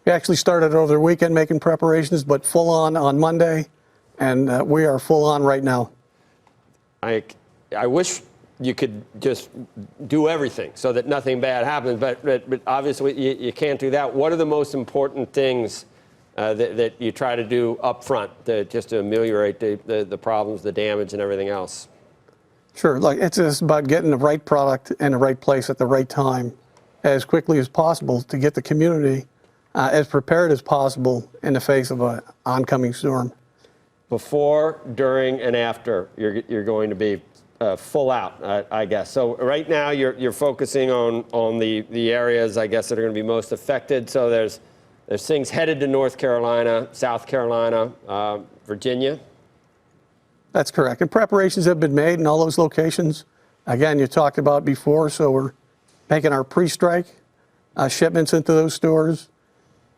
We actually started over the weekend making preparations, but full on Monday, and we are full on right now. I wish you could just do everything so that nothing bad happens, but obviously you can't do that. What are the most important things that you try to do up front just to ameliorate the problems, the damage, and everything else? Sure, like it's just about getting the right product in the right place at the right time as quickly as possible to get the community as prepared as possible in the face of an oncoming storm. Before, during, and after, you're going to be full out, I guess. So right now you're focusing on the areas, I guess, that are going to be most affected. So there's things headed to North Carolina, South Carolina, Virginia. That's correct. And preparations have been made in all those locations. Again, you talked about before, so we're making our pre-strike shipments into those stores.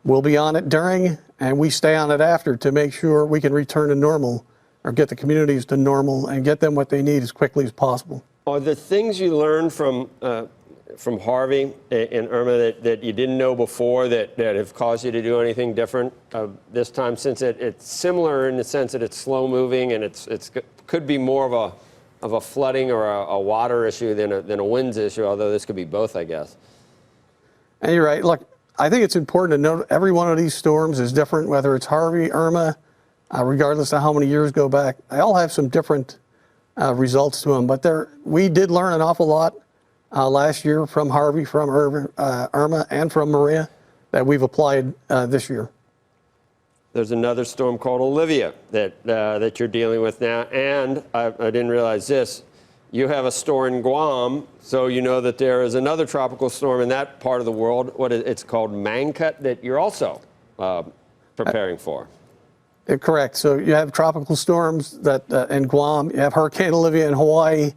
We'll be on it during, and we stay on it after to make sure we can return to normal or get the communities to normal and get them what they need as quickly as possible. Are the things you learned from Harvey and Irma that you didn't know before that have caused you to do anything different this time, since it's similar in the sense that it's slow moving and it could be more of a flooding or a water issue than a winds issue, although this could be both, I guess? And you're right. Look, I think it's important to note every one of these storms is different, whether it's Harvey, Irma, regardless of how many years go back. They all have some different results to them, but we did learn an awful lot last year from Harvey, from Irma, and from Maria that we've applied this year. There's another storm called Olivia that you're dealing with now, and I didn't realize this. You have a store in Guam, so you know that there is another tropical storm in that part of the world. It's called Mangkhut that you're also preparing for. Correct. So you have tropical storms that in Guam. You have Hurricane Olivia in Hawaii.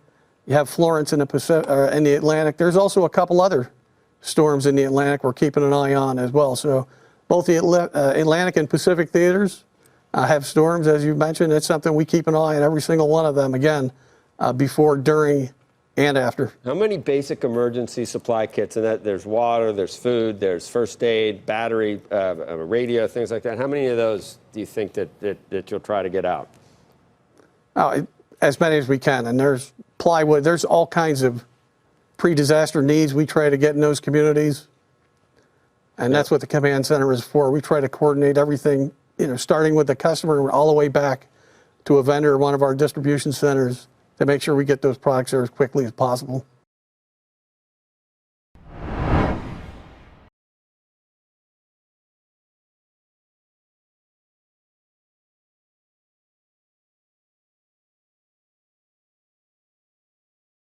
You have Florence in the Pacific, in the Atlantic. There's also a couple other storms in the Atlantic we're keeping an eye on as well. So both the Atlantic and Pacific theaters have storms, as you mentioned. It's something we keep an eye on every single one of them, again, before, during, and after. How many basic emergency supply kits? And that there's water, there's food, there's first aid, battery, radio, things like that. How many of those do you think that you'll try to get out? As many as we can. And there's plywood. There's all kinds of pre-disaster needs we try to get in those communities. And that's what the command center is for. We try to coordinate everything, starting with the customer all the way back to a vendor, one of our distribution centers, to make sure we get those products there as quickly as possible.